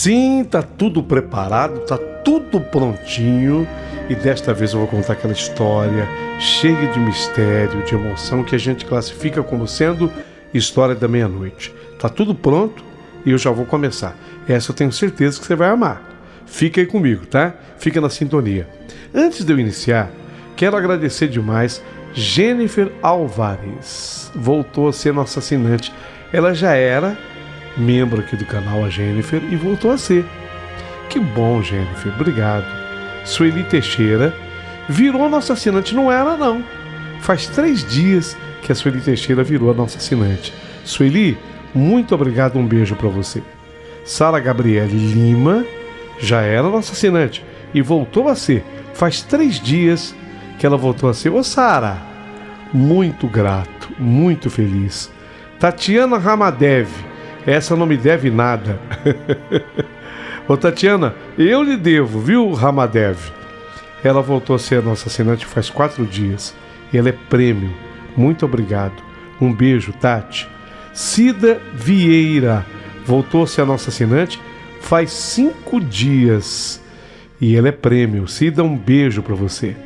Sim, tá tudo preparado, tá tudo prontinho. E desta vez eu vou contar aquela história cheia de mistério, de emoção, que a gente classifica como sendo história da meia-noite. Tá tudo pronto e eu já vou começar. Essa eu tenho certeza que você vai amar. Fica aí comigo, tá? Fica na sintonia. Antes de eu iniciar, quero agradecer demais Jennifer Alvares. Voltou a ser nossa assinante. Ela já era membro aqui do canal, a Jennifer, e voltou a ser. Que bom, Jennifer. Obrigado. Sueli Teixeira virou nossa assinante. Não era, não. Faz 3 dias que a Sueli Teixeira virou a nossa assinante. Sueli, muito obrigado. Um beijo para você. Sara Gabriele Lima já era nossa assinante e voltou a ser. Faz 3 dias que ela voltou a ser. Ô, Sara, muito grato, muito feliz. Tatiana Ramadev, essa não me deve nada. Ô, Tatiana, eu lhe devo, viu, Ramadev? Ela voltou a ser a nossa assinante faz 4 dias. E ela é prêmio. Muito obrigado. Um beijo, Tati. Cida Vieira voltou a ser a nossa assinante faz 5 dias. E ela é prêmio. Cida, um beijo para você.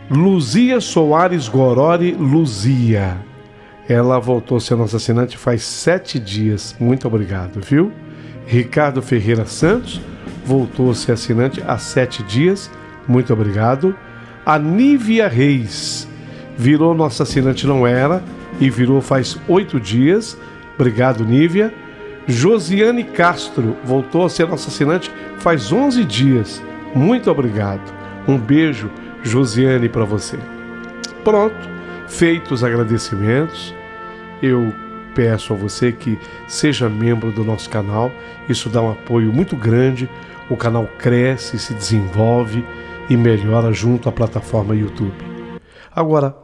Luzia Soares Gorori Luzia. Ela voltou a ser a nossa assinante faz 7 dias. Muito obrigado, viu? Ricardo Ferreira Santos voltou a ser assinante há 7 dias. Muito obrigado. A Nívia Reis virou nossa assinante, não era, e virou faz 8 dias. Obrigado, Nívia. Josiane Castro voltou a ser nossa assinante faz 11 dias. Muito obrigado. Um beijo, Josiane, para você. Pronto, feitos os agradecimentos, eu peço a você que seja membro do nosso canal. Isso dá um apoio muito grande. O canal cresce, se desenvolve e melhora junto à plataforma YouTube. Agora,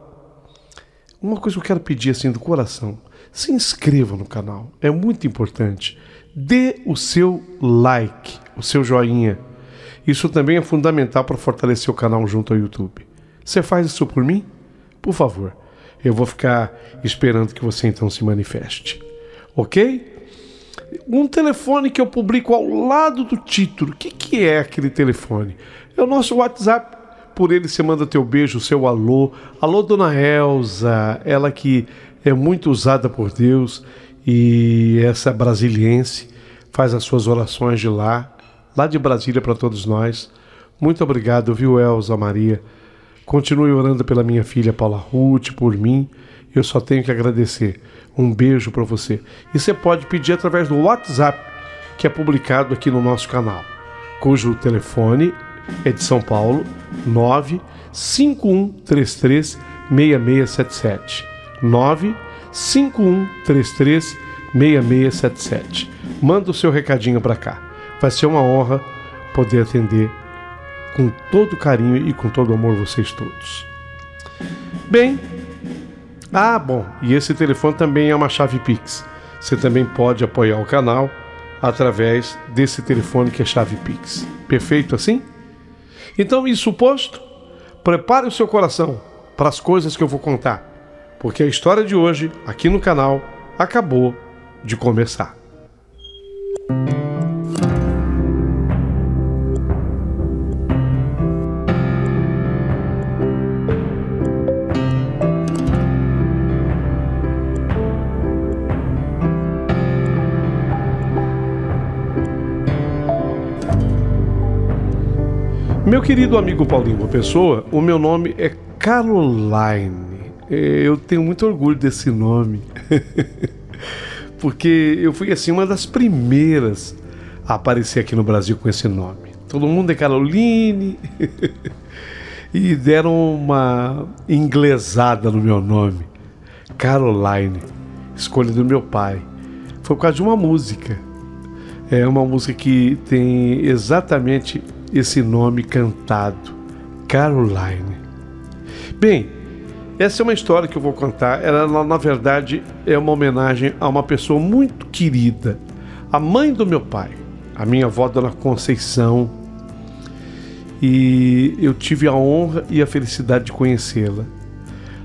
uma coisa que eu quero pedir assim do coração: se inscreva no canal, é muito importante. Dê o seu like, o seu joinha. Isso também é fundamental para fortalecer o canal junto ao YouTube. Você faz isso por mim? Por favor. Eu vou ficar esperando que você então se manifeste. Ok? Um telefone que eu publico ao lado do título. O que é aquele telefone? É o nosso WhatsApp. Por ele você manda teu beijo, seu alô. Alô, dona Elza, ela que é muito usada por Deus e essa brasiliense faz as suas orações de lá de Brasília para todos nós. Muito obrigado, viu, Elza Maria? Continue orando pela minha filha Paula Ruth, por mim. Eu só tenho que agradecer. Um beijo para você. E você pode pedir através do WhatsApp, que é publicado aqui no nosso canal, cujo telefone é de São Paulo, 951336677. 951336677. Manda o seu recadinho para cá. Vai ser uma honra poder atender com todo carinho e com todo amor vocês todos. Bem, e esse telefone também é uma chave Pix. Você também pode apoiar o canal através desse telefone que é chave Pix. Perfeito assim? Então, isso posto, prepare o seu coração para as coisas que eu vou contar, porque a história de hoje, aqui no canal, acabou de começar. Meu querido amigo Paulinho Boa Pessoa, o meu nome é Caroline. Eu tenho muito orgulho desse nome, porque eu fui assim uma das primeiras a aparecer aqui no Brasil com esse nome. Todo mundo é Caroline e deram uma inglesada no meu nome, Caroline, escolha do meu pai. Foi por causa de uma música. É uma música que tem exatamente esse nome cantado, Caroline. Bem, essa é uma história que eu vou contar. Ela, na verdade, é uma homenagem a uma pessoa muito querida, a mãe do meu pai, a minha avó, Dona Conceição. E eu tive a honra e a felicidade de conhecê-la.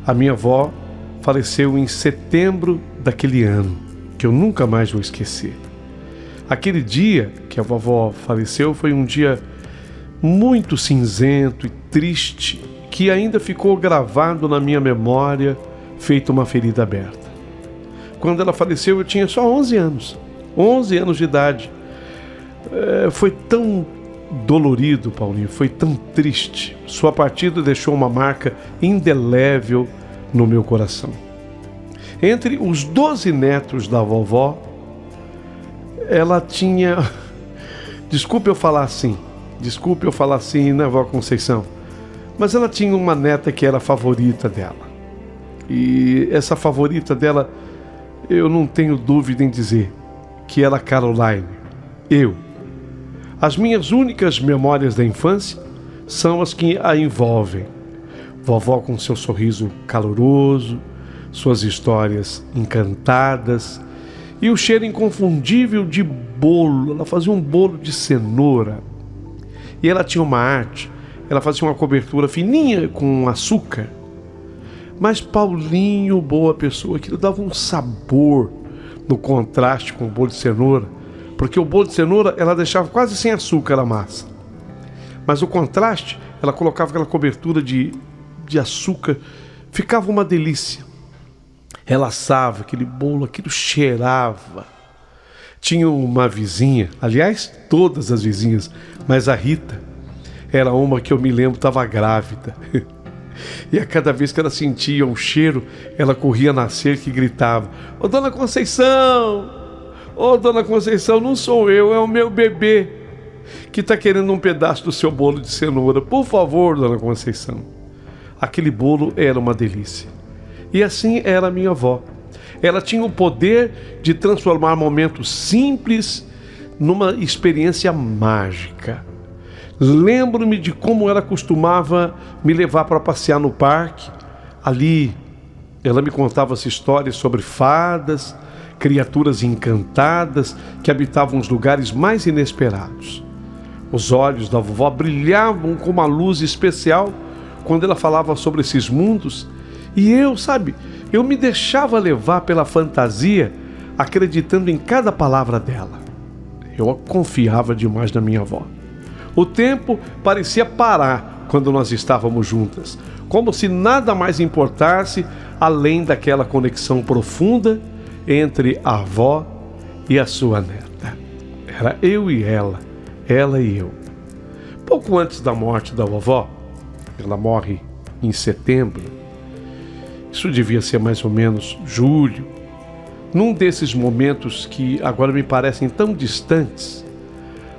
A minha avó faleceu em setembro daquele ano, que eu nunca mais vou esquecer. Aquele dia que a vovó faleceu foi um dia muito cinzento e triste, que ainda ficou gravado na minha memória, feito uma ferida aberta. Quando ela faleceu, eu tinha só 11 anos. 11 anos de idade. Foi tão dolorido, Paulinho, foi tão triste. Sua partida deixou uma marca indelével no meu coração. Entre os 12 netos da vovó, ela tinha... Desculpe eu falar assim, né, vó Conceição? Mas ela tinha uma neta que era a favorita dela. E essa favorita dela, eu não tenho dúvida em dizer que era Caroline. As minhas únicas memórias da infância são as que a envolvem. Vovó com seu sorriso caloroso, suas histórias encantadas e o cheiro inconfundível de bolo. Ela fazia um bolo de cenoura. E ela tinha uma arte, ela fazia uma cobertura fininha com açúcar. Mas Paulinho, boa pessoa, aquilo dava um sabor no contraste com o bolo de cenoura, porque o bolo de cenoura ela deixava quase sem açúcar a massa. Mas o contraste, ela colocava aquela cobertura de açúcar, ficava uma delícia. Ela assava aquele bolo, aquilo cheirava. Tinha uma vizinha, aliás, todas as vizinhas, mas a Rita era uma que eu me lembro estava grávida. E a cada vez que ela sentia o cheiro, ela corria na cerca e gritava: Ô dona Conceição! Ô dona Conceição, não sou eu, é o meu bebê que está querendo um pedaço do seu bolo de cenoura. Por favor, dona Conceição. Aquele bolo era uma delícia. E assim era a minha avó. Ela tinha o poder de transformar momentos simples numa experiência mágica. Lembro-me de como ela costumava me levar para passear no parque. Ali, ela me contava as histórias sobre fadas, criaturas encantadas que habitavam os lugares mais inesperados. Os olhos da vovó brilhavam com uma luz especial quando ela falava sobre esses mundos. E eu me deixava levar pela fantasia, acreditando em cada palavra dela. Eu confiava demais na minha avó. O tempo parecia parar quando nós estávamos juntas, como se nada mais importasse além daquela conexão profunda entre a avó e a sua neta. Era eu e ela e eu. Pouco antes da morte da vovó, ela morre em setembro, isso devia ser mais ou menos julho, num desses momentos que agora me parecem tão distantes,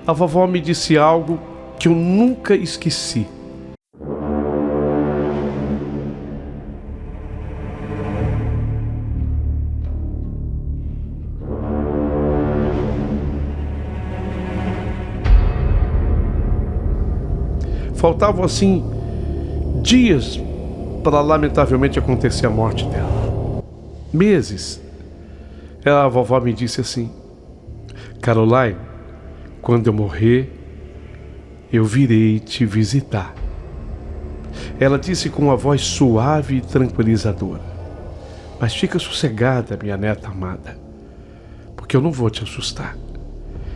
a vovó me disse algo que eu nunca esqueci. Faltavam assim dias para lamentavelmente acontecer a morte dela. Meses. A vovó me disse assim: Caroline, quando eu morrer, eu virei te visitar. Ela disse com uma voz suave e tranquilizadora: mas fica sossegada, minha neta amada, porque eu não vou te assustar.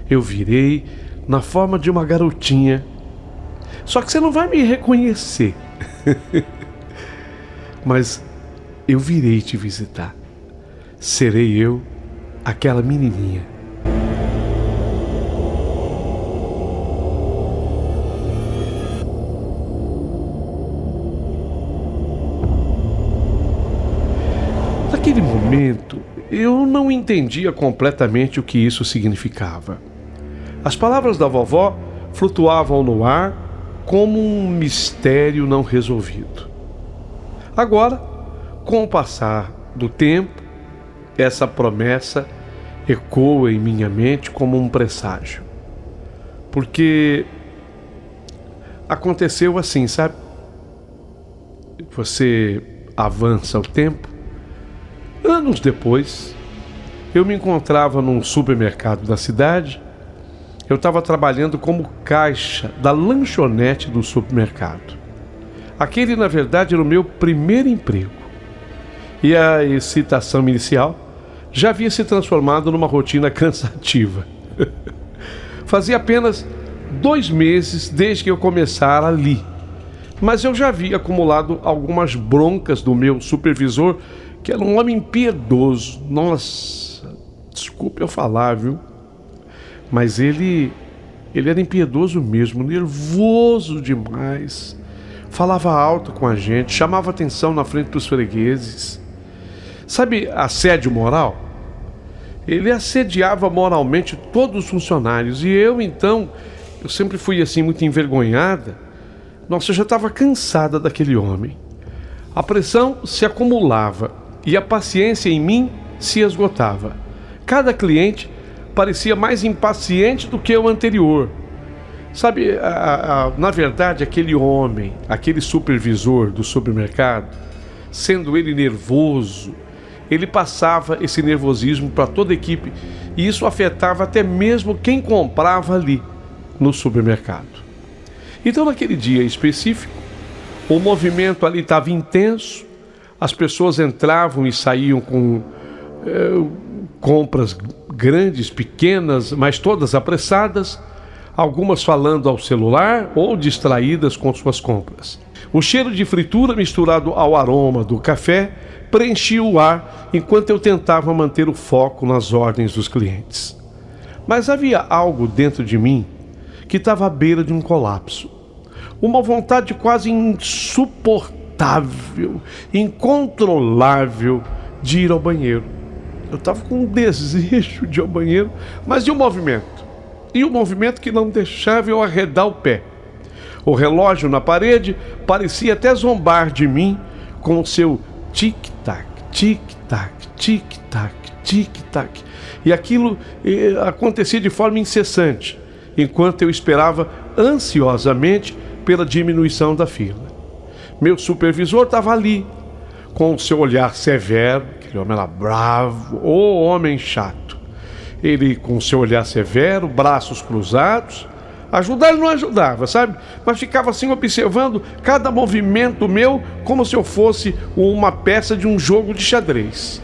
Eu virei na forma de uma garotinha, só que você não vai me reconhecer. Mas eu virei te visitar. Serei eu, aquela menininha. Naquele momento, eu não entendia completamente o que isso significava. As palavras da vovó flutuavam no ar como um mistério não resolvido. Agora, com o passar do tempo, essa promessa ecoa em minha mente como um presságio. Porque aconteceu assim, sabe? Você avança o tempo. Anos depois, eu me encontrava num supermercado da cidade. Eu estava trabalhando como caixa da lanchonete do supermercado. Aquele, na verdade, era o meu primeiro emprego. E a excitação inicial já havia se transformado numa rotina cansativa. Fazia apenas 2 meses desde que eu começara ali, mas eu já havia acumulado algumas broncas do meu supervisor, que era um homem impiedoso. Nossa, desculpe eu falar, viu? Mas ele era impiedoso mesmo, nervoso demais. Falava alto com a gente, chamava atenção na frente dos fregueses. Sabe assédio moral? Ele assediava moralmente todos os funcionários. E eu sempre fui assim muito envergonhada. Nossa, eu já estava cansada daquele homem. A pressão se acumulava e a paciência em mim se esgotava. Cada cliente parecia mais impaciente do que o anterior. Sabe, na verdade, aquele homem, aquele supervisor do supermercado, sendo ele nervoso, ele passava esse nervosismo para toda a equipe, e isso afetava até mesmo quem comprava ali no supermercado. Então, naquele dia específico, o movimento ali estava intenso, as pessoas entravam e saíam com compras grandes, pequenas, mas todas apressadas, algumas falando ao celular ou distraídas com suas compras. O cheiro de fritura misturado ao aroma do café preenchia o ar enquanto eu tentava manter o foco nas ordens dos clientes. Mas havia algo dentro de mim que estava à beira de um colapso. Uma vontade quase insuportável, incontrolável de ir ao banheiro. Eu estava com um desejo de ir ao banheiro, mas e o movimento? E o movimento que não deixava eu arredar o pé. O relógio na parede parecia até zombar de mim com o seu tic-tac, tic-tac, tic-tac, tic-tac. E aquilo acontecia de forma incessante, enquanto eu esperava ansiosamente pela diminuição da fila. Meu supervisor estava ali, com o seu olhar severo, aquele homem era bravo, ô homem chato. Ele com o seu olhar severo, braços cruzados, ajudar ele não ajudava, sabe? Mas ficava assim observando cada movimento meu como se eu fosse uma peça de um jogo de xadrez.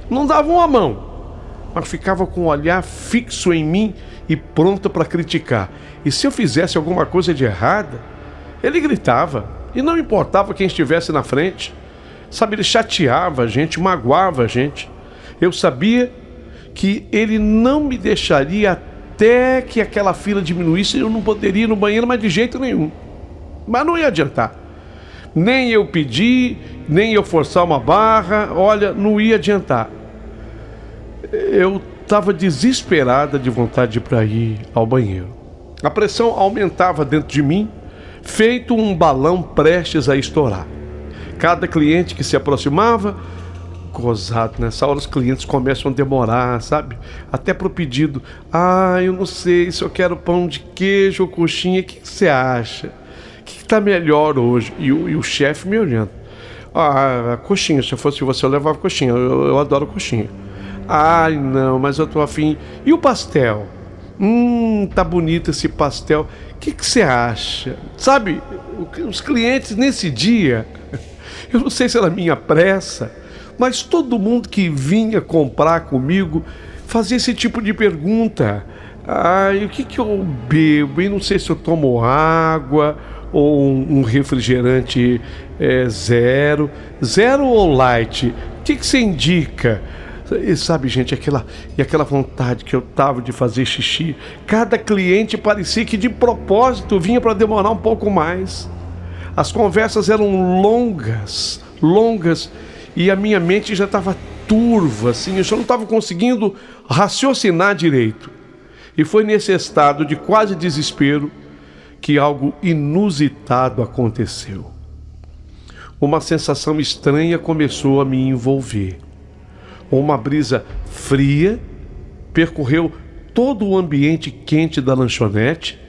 Não dava uma mão, mas ficava com o olhar fixo em mim e pronto para criticar. E se eu fizesse alguma coisa de errada, ele gritava, e não importava quem estivesse na frente. Sabe, ele chateava a gente, magoava a gente. Eu sabia que ele não me deixaria até que aquela fila diminuísse. Eu não poderia ir no banheiro, mas de jeito nenhum. Mas não ia adiantar. Nem eu pedir, nem eu forçar uma barra, olha, não ia adiantar. Eu estava desesperada de vontade para ir ao banheiro. A pressão aumentava dentro de mim, feito um balão prestes a estourar. Cada cliente que se aproximava, gozado, nessa hora os clientes começam a demorar, sabe? Até pro pedido. Eu não sei se eu quero pão de queijo ou coxinha, o que você acha? O que tá melhor hoje? E o chefe me olhando. Coxinha, se fosse você eu levava coxinha, eu adoro coxinha. Não, mas eu tô afim. E o pastel? Tá bonito esse pastel. O que você acha? Sabe, os clientes nesse dia, eu não sei se era minha pressa, mas todo mundo que vinha comprar comigo fazia esse tipo de pergunta. O que eu bebo? E não sei se eu tomo água ou um refrigerante zero ou light. O que você indica? E sabe, gente, aquela vontade que eu tava de fazer xixi. Cada cliente parecia que de propósito vinha para demorar um pouco mais. As conversas eram longas, e a minha mente já estava turva, assim, eu já não estava conseguindo raciocinar direito. E foi nesse estado de quase desespero que algo inusitado aconteceu. Uma sensação estranha começou a me envolver. Uma brisa fria percorreu todo o ambiente quente da lanchonete,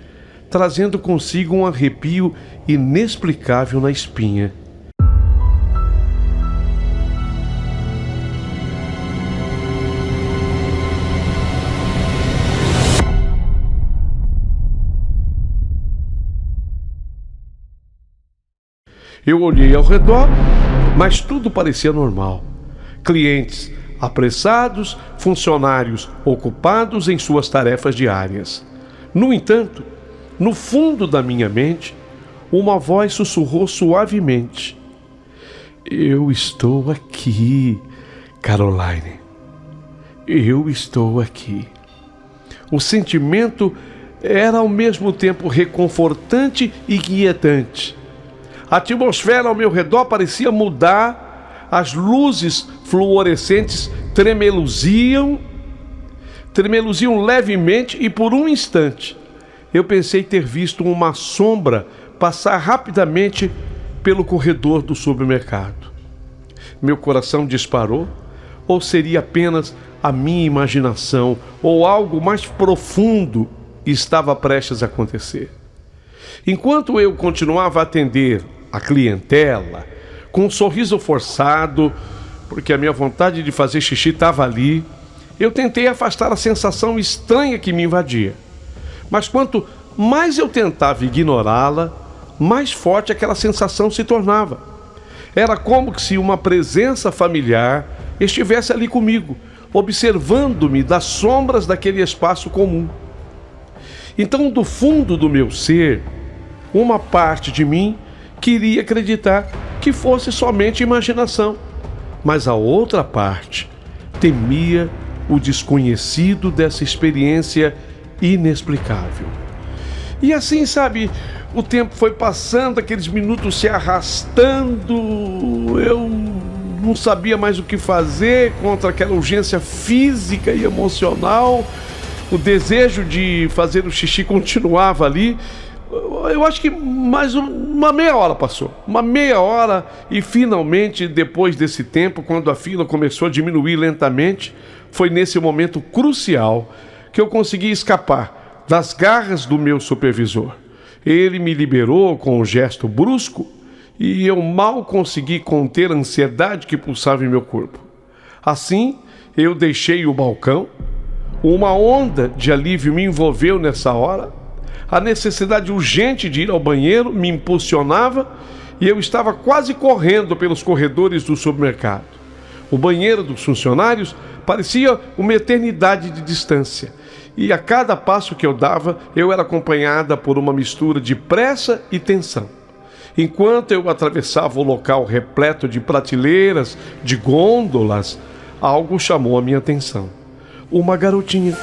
trazendo consigo um arrepio inexplicável na espinha. Eu olhei ao redor, mas tudo parecia normal. Clientes apressados, funcionários ocupados em suas tarefas diárias. No entanto, no fundo da minha mente, uma voz sussurrou suavemente: "Eu estou aqui, Caroline. Eu estou aqui." O sentimento era ao mesmo tempo reconfortante e inquietante. A atmosfera ao meu redor parecia mudar, as luzes fluorescentes tremeluziam levemente e por um instante eu pensei ter visto uma sombra passar rapidamente pelo corredor do supermercado. Meu coração disparou, ou seria apenas a minha imaginação, ou algo mais profundo estava prestes a acontecer. Enquanto eu continuava a atender a clientela, com um sorriso forçado, porque a minha vontade de fazer xixi estava ali, eu tentei afastar a sensação estranha que me invadia. Mas quanto mais eu tentava ignorá-la, mais forte aquela sensação se tornava. Era como se uma presença familiar estivesse ali comigo, observando-me das sombras daquele espaço comum. Então, do fundo do meu ser, uma parte de mim queria acreditar que fosse somente imaginação, mas a outra parte temia o desconhecido dessa experiência inexplicável. E assim, sabe, o tempo foi passando, aqueles minutos se arrastando, eu não sabia mais o que fazer contra aquela urgência física e emocional. O desejo de fazer o xixi continuava ali. Eu acho que mais uma meia hora passou. Uma meia hora e finalmente, depois desse tempo, quando a fila começou a diminuir lentamente, foi nesse momento crucial que eu consegui escapar das garras do meu supervisor. Ele me liberou com um gesto brusco e eu mal consegui conter a ansiedade que pulsava em meu corpo. Assim, eu deixei o balcão. Uma onda de alívio me envolveu nessa hora. A necessidade urgente de ir ao banheiro me impulsionava e eu estava quase correndo pelos corredores do supermercado. O banheiro dos funcionários parecia uma eternidade de distância e a cada passo que eu dava, eu era acompanhada por uma mistura de pressa e tensão. Enquanto eu atravessava o local repleto de prateleiras, de gôndolas, algo chamou a minha atenção. Uma garotinha.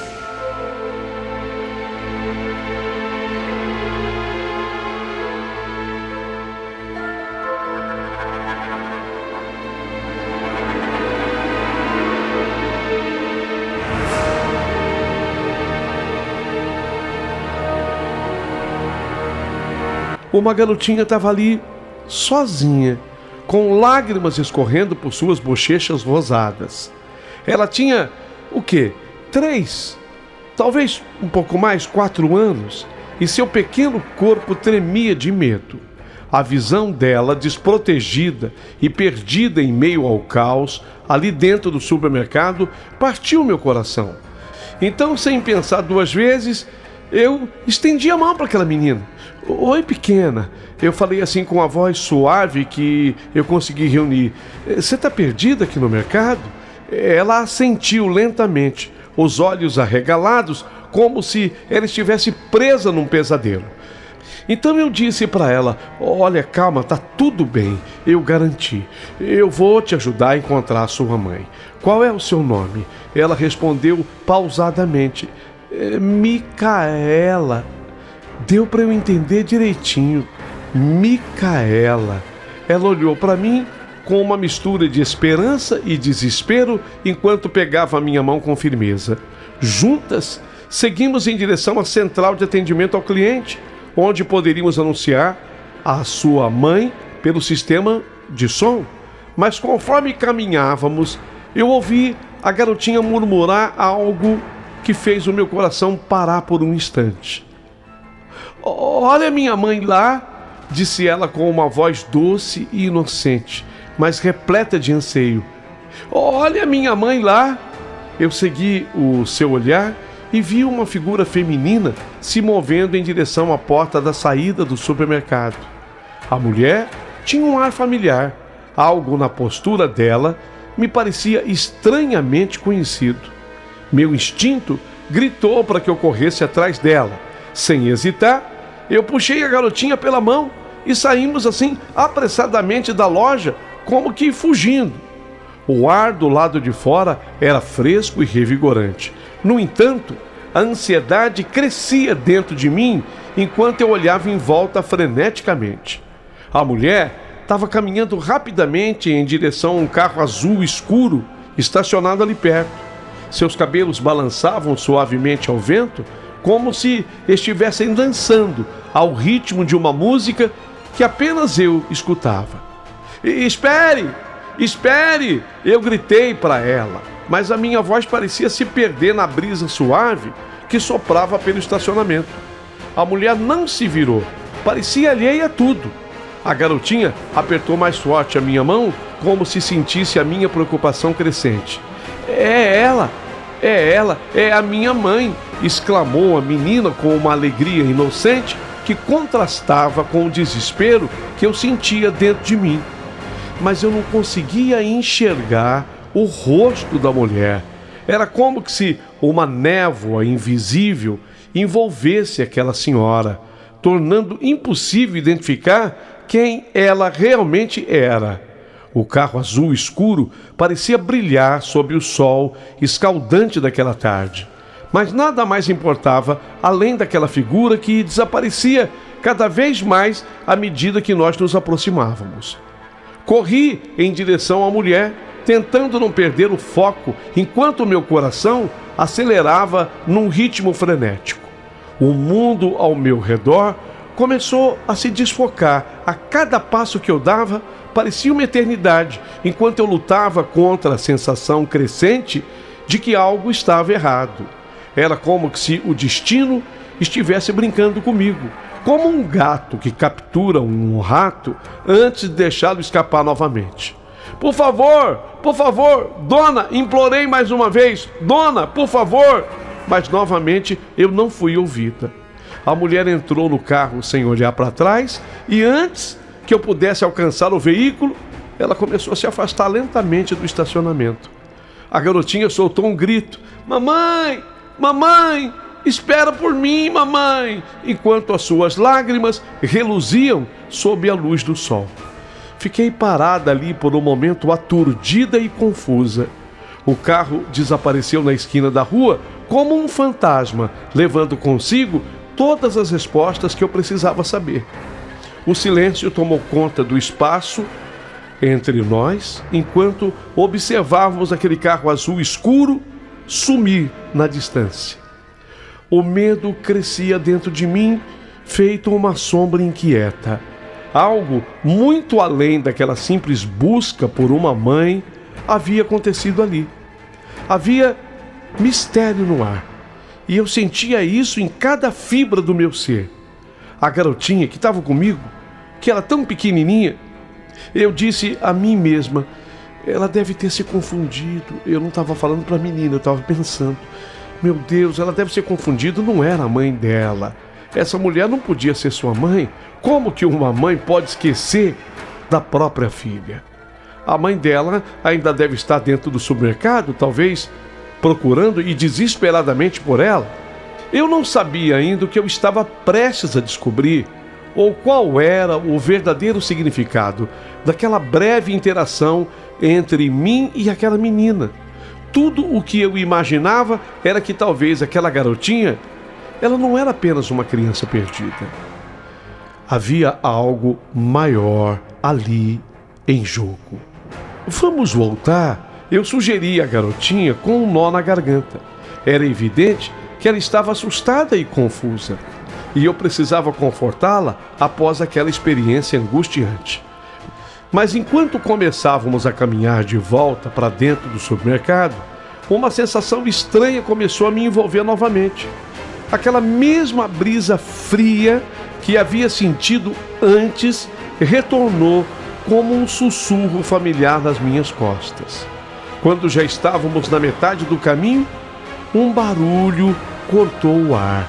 Uma garotinha estava ali, sozinha, com lágrimas escorrendo por suas bochechas rosadas. Ela tinha, 3, talvez um pouco mais, 4 anos, e seu pequeno corpo tremia de medo. A visão dela, desprotegida e perdida em meio ao caos, ali dentro do supermercado, partiu meu coração. Então, sem pensar 2 vezes, eu estendi a mão para aquela menina. "Oi, pequena." Eu falei assim com a voz suave que eu consegui reunir. "Você está perdida aqui no mercado?" Ela assentiu lentamente, os olhos arregalados, como se ela estivesse presa num pesadelo. Então eu disse para ela: "Olha, calma, tá tudo bem, eu garanti. Eu vou te ajudar a encontrar a sua mãe. Qual é o seu nome?" Ela respondeu pausadamente: "Micaela." Deu para eu entender direitinho. Micaela. Ela olhou para mim com uma mistura de esperança e desespero enquanto pegava a minha mão com firmeza. Juntas, seguimos em direção à central de atendimento ao cliente, onde poderíamos anunciar a sua mãe pelo sistema de som. Mas conforme caminhávamos, eu ouvi a garotinha murmurar algo que fez o meu coração parar por um instante. "Olha minha mãe lá", disse ela com uma voz doce e inocente, mas repleta de anseio. "Olha minha mãe lá." Eu segui o seu olhar e vi uma figura feminina se movendo em direção à porta da saída do supermercado. A mulher tinha um ar familiar. Algo na postura dela me parecia estranhamente conhecido. Meu instinto gritou para que eu corresse atrás dela. Sem hesitar, eu puxei a garotinha pela mão e saímos assim apressadamente da loja, como que fugindo. O ar do lado de fora era fresco e revigorante. No entanto, a ansiedade crescia dentro de mim enquanto eu olhava em volta freneticamente. A mulher estava caminhando rapidamente em direção a um carro azul escuro estacionado ali perto. Seus cabelos balançavam suavemente ao vento, como se estivessem dançando ao ritmo de uma música que apenas eu escutava. Espere! Espere! Eu gritei para ela, mas a minha voz parecia se perder na brisa suave que soprava pelo estacionamento. A mulher não se virou, parecia alheia a tudo. A garotinha apertou mais forte a minha mão, como se sentisse a minha preocupação crescente. É ela, é a minha mãe, exclamou a menina com uma alegria inocente que contrastava com o desespero que eu sentia dentro de mim. Mas eu não conseguia enxergar o rosto da mulher. Era como se uma névoa invisível envolvesse aquela senhora, tornando impossível identificar quem ela realmente era. O carro azul escuro parecia brilhar sob o sol escaldante daquela tarde. Mas nada mais importava além daquela figura que desaparecia cada vez mais à medida que nós nos aproximávamos. Corri em direção à mulher, tentando não perder o foco enquanto meu coração acelerava num ritmo frenético. O mundo ao meu redor começou a se desfocar. A cada passo que eu dava, parecia uma eternidade, enquanto eu lutava contra a sensação crescente de que algo estava errado. Era como se o destino estivesse brincando comigo, como um gato que captura um rato antes de deixá-lo escapar novamente. Por favor, dona, implorei mais uma vez, dona, por favor. Mas novamente eu não fui ouvida. A mulher entrou no carro sem olhar para trás e antes que eu pudesse alcançar o veículo, ela começou a se afastar lentamente do estacionamento. A garotinha soltou um grito: Mamãe! Mamãe! Espera por mim, mamãe! Enquanto as suas lágrimas reluziam sob a luz do sol. Fiquei parada ali por um momento aturdida e confusa. O carro desapareceu na esquina da rua como um fantasma, levando consigo todas as respostas que eu precisava saber. O silêncio tomou conta do espaço entre nós, enquanto observávamos aquele carro azul escuro sumir na distância. O medo crescia dentro de mim, feito uma sombra inquieta. Algo muito além daquela simples busca por uma mãe havia acontecido ali. Havia mistério no ar, e eu sentia isso em cada fibra do meu ser. A garotinha que estava comigo, que era tão pequenininha, eu disse a mim mesma, ela deve ter se confundido. Eu não estava falando para a menina, eu estava pensando, meu Deus, ela deve ser confundido, não era a mãe dela. Essa mulher não podia ser sua mãe. Como que uma mãe pode esquecer da própria filha? A mãe dela ainda deve estar dentro do supermercado, talvez procurando e desesperadamente por ela. Eu não sabia ainda o que eu estava prestes a descobrir, ou qual era o verdadeiro significado daquela breve interação entre mim e aquela menina. Tudo o que eu imaginava era que talvez aquela garotinha, ela não era apenas uma criança perdida. Havia algo maior ali em jogo. Vamos voltar? Eu sugeri à garotinha com um nó na garganta. Era evidente que ela estava assustada e confusa, e eu precisava confortá-la após aquela experiência angustiante. Mas enquanto começávamos a caminhar de volta para dentro do supermercado, uma sensação estranha começou a me envolver novamente. Aquela mesma brisa fria que havia sentido antes retornou como um sussurro familiar nas minhas costas. Quando já estávamos na metade do caminho, um barulho cortou o ar.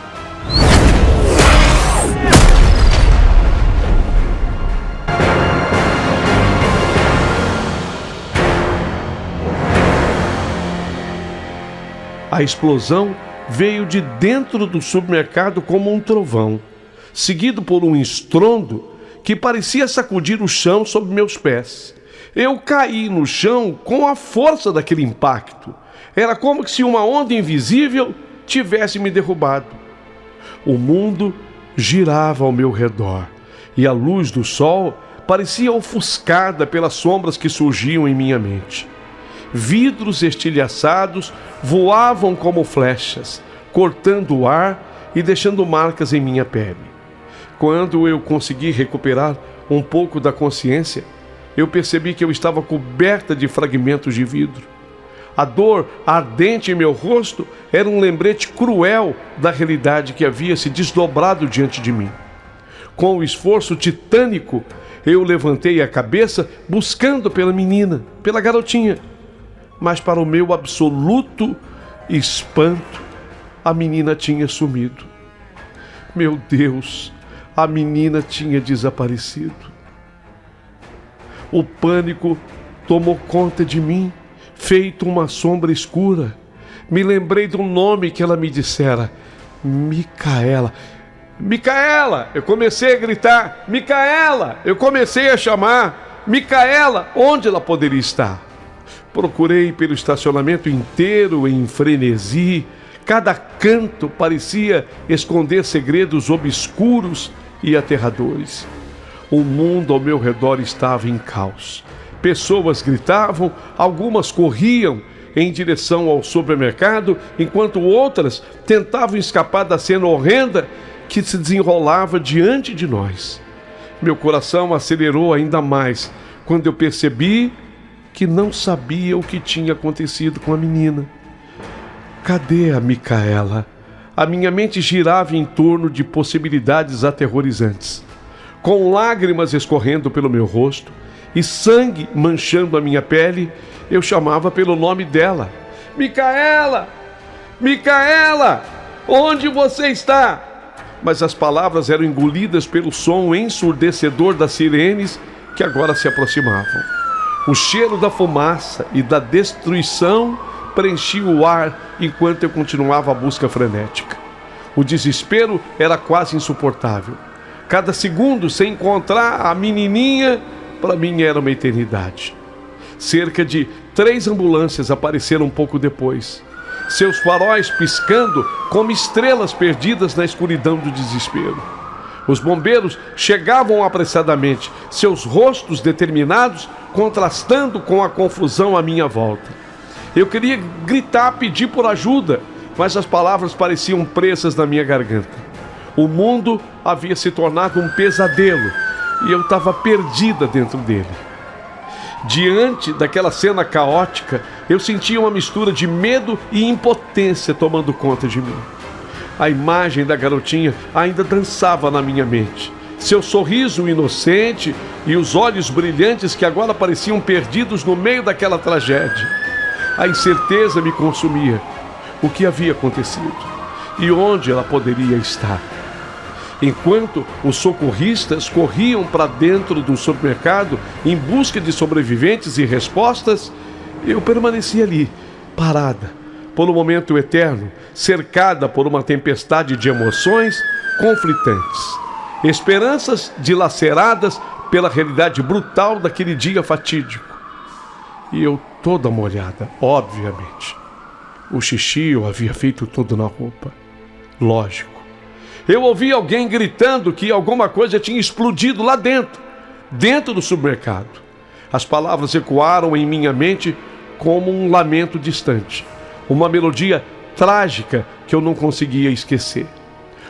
A explosão veio de dentro do supermercado como um trovão, seguido por um estrondo que parecia sacudir o chão sob meus pés. Eu caí no chão com a força daquele impacto. Era como se uma onda invisível tivesse me derrubado. O mundo girava ao meu redor e a luz do sol parecia ofuscada pelas sombras que surgiam em minha mente. Vidros estilhaçados voavam como flechas, cortando o ar e deixando marcas em minha pele. Quando eu consegui recuperar um pouco da consciência, eu percebi que eu estava coberta de fragmentos de vidro. A dor ardente em meu rosto era um lembrete cruel da realidade que havia se desdobrado diante de mim. Com o esforço titânico, eu levantei a cabeça buscando pela menina, pela garotinha. Mas para o meu absoluto espanto, a menina tinha sumido. Meu Deus, a menina tinha desaparecido. O pânico tomou conta de mim, feito uma sombra escura. Me lembrei do nome que ela me dissera: Micaela. Micaela! Eu comecei a gritar: Micaela! Eu comecei a chamar: Micaela! Onde ela poderia estar? Procurei pelo estacionamento inteiro em frenesi. Cada canto parecia esconder segredos obscuros e aterradores. O mundo ao meu redor estava em caos. Pessoas gritavam, algumas corriam em direção ao supermercado, enquanto outras tentavam escapar da cena horrenda que se desenrolava diante de nós. Meu coração acelerou ainda mais quando eu percebi que não sabia o que tinha acontecido com a menina. Cadê a Micaela? A minha mente girava em torno de possibilidades aterrorizantes. Com lágrimas escorrendo pelo meu rosto e sangue manchando a minha pele, eu chamava pelo nome dela: Micaela! Micaela! Onde você está? Mas as palavras eram engolidas pelo som ensurdecedor das sirenes que agora se aproximavam. O cheiro da fumaça e da destruição preenchia o ar enquanto eu continuava a busca frenética. O desespero era quase insuportável. Cada segundo sem encontrar a menininha, para mim era uma eternidade. Cerca de 3 ambulâncias apareceram um pouco depois, seus faróis piscando como estrelas perdidas na escuridão do desespero. Os bombeiros chegavam apressadamente, seus rostos determinados contrastando com a confusão à minha volta. Eu queria gritar, pedir por ajuda, mas as palavras pareciam presas na minha garganta. O mundo havia se tornado um pesadelo e eu estava perdida dentro dele. Diante daquela cena caótica, eu sentia uma mistura de medo e impotência tomando conta de mim. A imagem da garotinha ainda dançava na minha mente. Seu sorriso inocente e os olhos brilhantes que agora pareciam perdidos no meio daquela tragédia. A incerteza me consumia. O que havia acontecido? E onde ela poderia estar? Enquanto os socorristas corriam para dentro do supermercado em busca de sobreviventes e respostas, eu permaneci ali, parada, por um momento eterno, cercada por uma tempestade de emoções conflitantes. Esperanças dilaceradas pela realidade brutal daquele dia fatídico. E eu toda molhada, obviamente. O xixi eu havia feito tudo na roupa. Lógico. Eu ouvi alguém gritando que alguma coisa tinha explodido lá dentro do supermercado. As palavras ecoaram em minha mente como um lamento distante. Uma melodia trágica que eu não conseguia esquecer.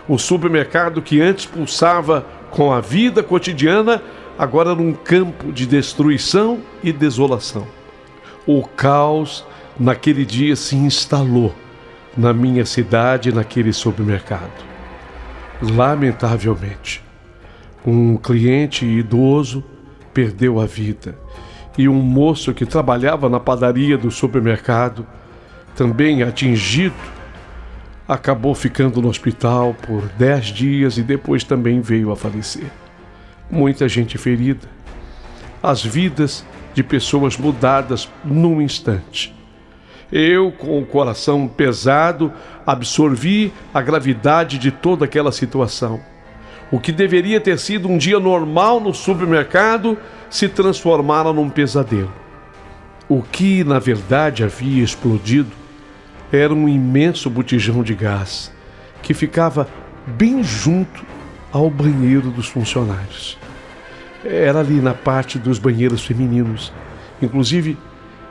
O supermercado que antes pulsava com a vida cotidiana, agora era um campo de destruição e desolação. O caos naquele dia se instalou na minha cidade, naquele supermercado. Lamentavelmente, um cliente idoso perdeu a vida e um moço que trabalhava na padaria do supermercado, também atingido, acabou ficando no hospital por 10 dias e depois também veio a falecer. Muita gente ferida. As vidas de pessoas mudadas num instante. Eu, com o coração pesado, absorvi a gravidade de toda aquela situação. O que deveria ter sido um dia normal no supermercado se transformara num pesadelo. O que, na verdade, havia explodido era um imenso botijão de gás que ficava bem junto ao banheiro dos funcionários. Era ali na parte dos banheiros femininos. Inclusive,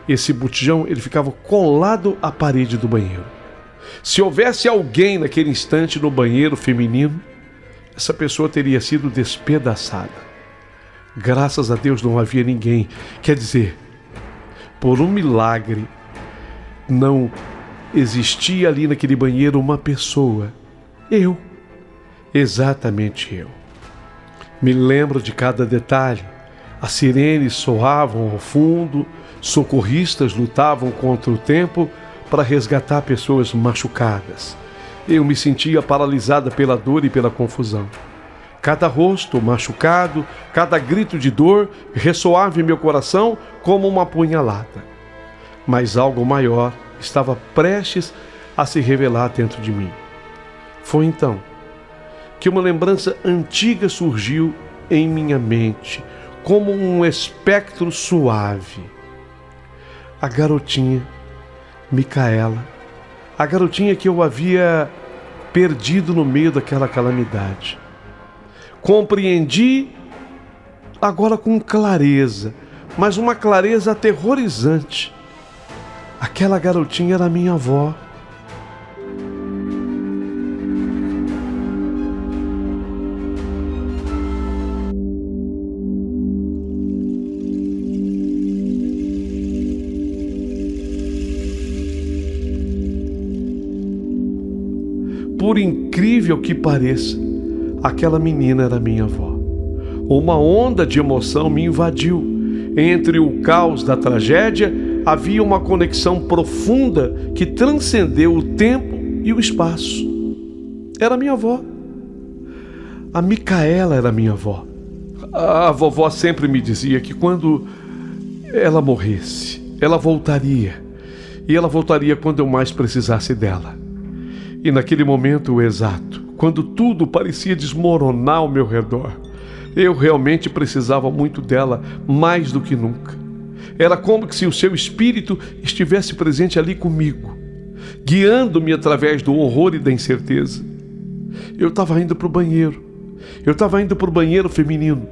esse botijão ele ficava colado à parede do banheiro. Se houvesse alguém naquele instante no banheiro feminino, essa pessoa teria sido despedaçada. Graças a Deus não havia ninguém. Quer dizer, por um milagre, não existia ali naquele banheiro uma pessoa. Eu. Exatamente eu. Me lembro de cada detalhe. As sirenes soavam ao fundo, socorristas lutavam contra o tempo para resgatar pessoas machucadas. Eu me sentia paralisada pela dor e pela confusão. Cada rosto machucado, cada grito de dor ressoava em meu coração como uma punhalada. Mas algo maior estava prestes a se revelar dentro de mim. Foi então que uma lembrança antiga surgiu em minha mente, como um espectro suave. A garotinha, Micaela, a garotinha que eu havia perdido no meio daquela calamidade. Compreendi agora com clareza, mas uma clareza aterrorizante. Aquela garotinha era minha avó. Por incrível que pareça, aquela menina era minha avó. Uma onda de emoção me invadiu. Entre o caos da tragédia, havia uma conexão profunda que transcendeu o tempo e o espaço. Era minha avó. A Micaela era minha avó. A vovó sempre me dizia que quando ela morresse, ela voltaria. E ela voltaria quando eu mais precisasse dela. E naquele momento exato, quando tudo parecia desmoronar ao meu redor, eu realmente precisava muito dela, mais do que nunca. Era como se o seu espírito estivesse presente ali comigo, guiando-me através do horror e da incerteza. Eu estava indo para o banheiro. Eu estava indo para o banheiro feminino.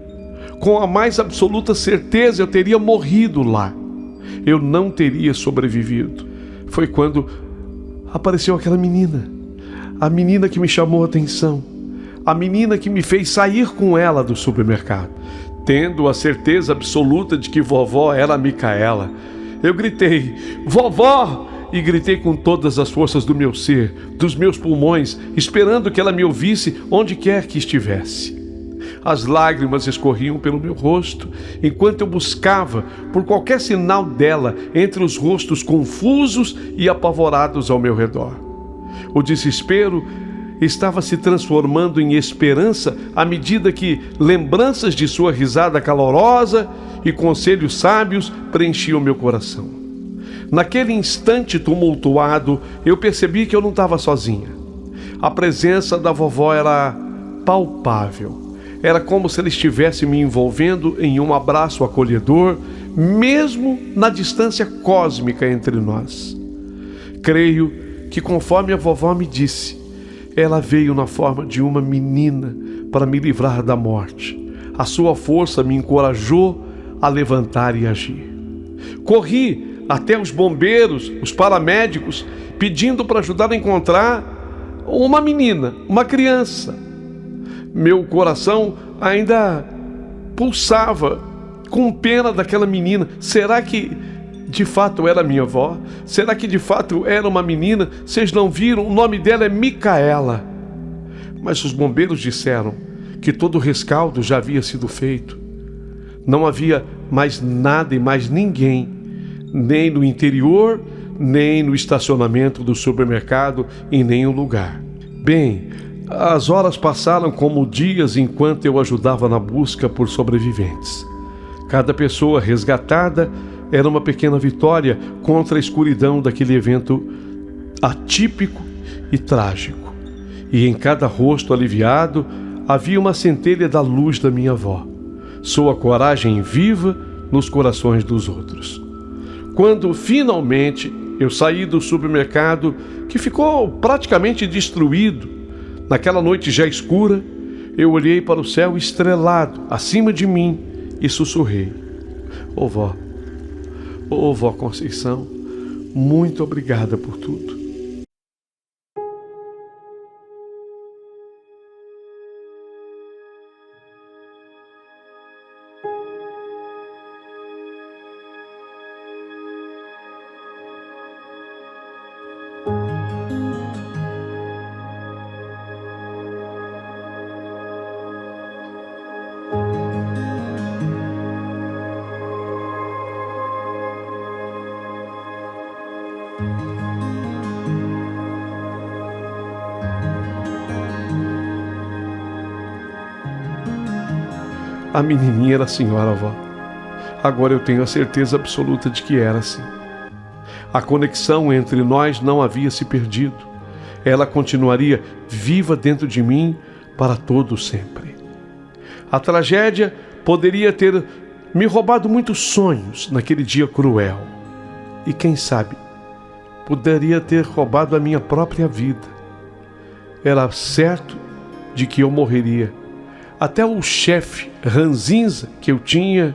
Com a mais absoluta certeza eu teria morrido lá. Eu não teria sobrevivido. Foi quando apareceu aquela menina. A menina que me chamou a atenção. A menina que me fez sair com ela do supermercado. Tendo a certeza absoluta de que vovó era a Micaela, eu gritei, vovó! E gritei com todas as forças do meu ser, dos meus pulmões, esperando que ela me ouvisse onde quer que estivesse. As lágrimas escorriam pelo meu rosto, enquanto eu buscava por qualquer sinal dela entre os rostos confusos e apavorados ao meu redor. O desespero estava se transformando em esperança à medida que lembranças de sua risada calorosa e conselhos sábios preenchiam meu coração. Naquele instante tumultuado, eu percebi que eu não estava sozinha. A presença da vovó era palpável. Era como se ela estivesse me envolvendo em um abraço acolhedor, mesmo na distância cósmica entre nós. Creio que, conforme a vovó me disse, ela veio na forma de uma menina para me livrar da morte. A sua força me encorajou a levantar e agir. Corri até os bombeiros, os paramédicos, pedindo para ajudar a encontrar uma menina, uma criança. Meu coração ainda pulsava com pena daquela menina. Será que de fato era minha avó? Será que de fato era uma menina? Vocês não viram? O nome dela é Micaela. Mas os bombeiros disseram que todo o rescaldo já havia sido feito. Não havia mais nada e mais ninguém, nem no interior, nem no estacionamento do supermercado, em nenhum lugar. Bem, as horas passaram como dias enquanto eu ajudava na busca por sobreviventes. Cada pessoa resgatada era uma pequena vitória contra a escuridão daquele evento atípico e trágico. E em cada rosto aliviado havia uma centelha da luz da minha avó, sua coragem viva nos corações dos outros. Quando finalmente eu saí do supermercado, que ficou praticamente destruído, naquela noite já escura, eu olhei para o céu estrelado acima de mim e sussurrei: Ô vó Conceição, muito obrigada por tudo. A menininha era a senhora, avó. Agora eu tenho a certeza absoluta de que era assim. A conexão entre nós não havia se perdido. Ela continuaria viva dentro de mim para todo sempre. A tragédia poderia ter me roubado muitos sonhos naquele dia cruel. E quem sabe, poderia ter roubado a minha própria vida. Era certo de que eu morreria. Até o chefe ranzinza que eu tinha,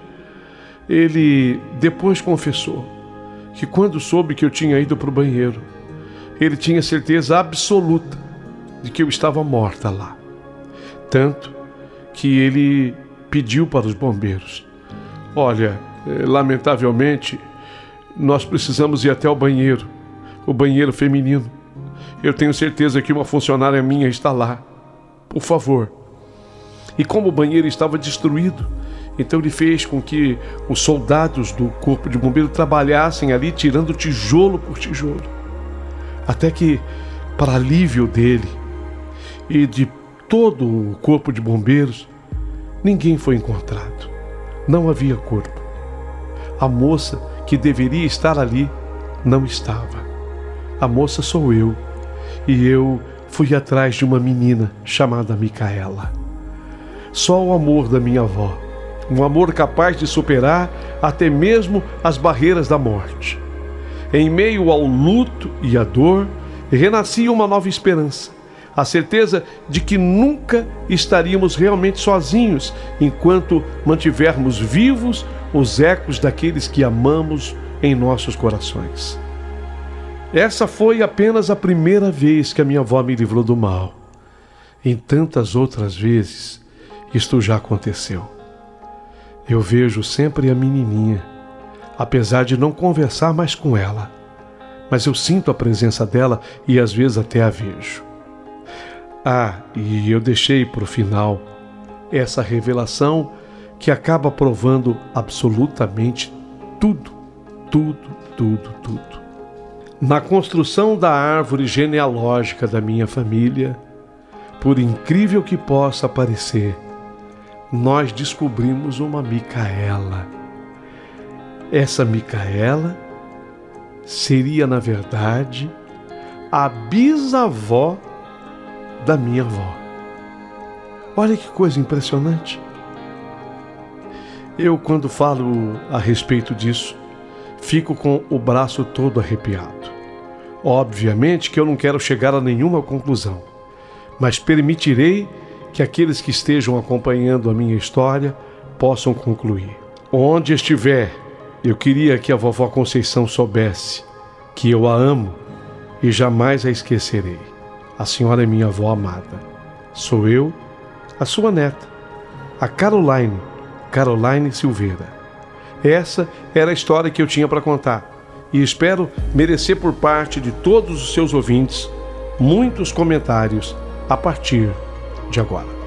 ele depois confessou que quando soube que eu tinha ido para o banheiro, ele tinha certeza absoluta de que eu estava morta lá. Tanto que ele pediu para os bombeiros: olha, lamentavelmente, nós precisamos ir até o banheiro feminino. Eu tenho certeza que uma funcionária minha está lá. Por favor. E como o banheiro estava destruído, então ele fez com que os soldados do corpo de bombeiro trabalhassem ali, tirando tijolo por tijolo. Até que, para alívio dele e de todo o corpo de bombeiros, ninguém foi encontrado. Não havia corpo. A moça que deveria estar ali não estava. A moça sou eu, e eu fui atrás de uma menina chamada Micaela. Só o amor da minha avó, um amor capaz de superar até mesmo as barreiras da morte. Em meio ao luto e à dor, renascia uma nova esperança, a certeza de que nunca estaríamos realmente sozinhos enquanto mantivermos vivos os ecos daqueles que amamos em nossos corações. Essa foi apenas a primeira vez que a minha avó me livrou do mal. Em tantas outras vezes, isto já aconteceu. Eu vejo sempre a menininha, apesar de não conversar mais com ela, mas eu sinto a presença dela e às vezes até a vejo. E eu deixei para o final essa revelação que acaba provando absolutamente tudo. Na construção da árvore genealógica da minha família, por incrível que possa parecer, nós descobrimos uma Micaela. Essa Micaela seria, na verdade, a bisavó da minha avó. Olha que coisa impressionante. Eu, quando falo a respeito disso, fico com o braço todo arrepiado. Obviamente que eu não quero chegar a nenhuma conclusão, mas permitirei que aqueles que estejam acompanhando a minha história possam concluir. Onde estiver, eu queria que a vovó Conceição soubesse que eu a amo e jamais a esquecerei. A senhora é minha avó amada. Sou eu, a sua neta, a Caroline Silveira. Essa era a história que eu tinha para contar e espero merecer por parte de todos os seus ouvintes muitos comentários a partir de agora.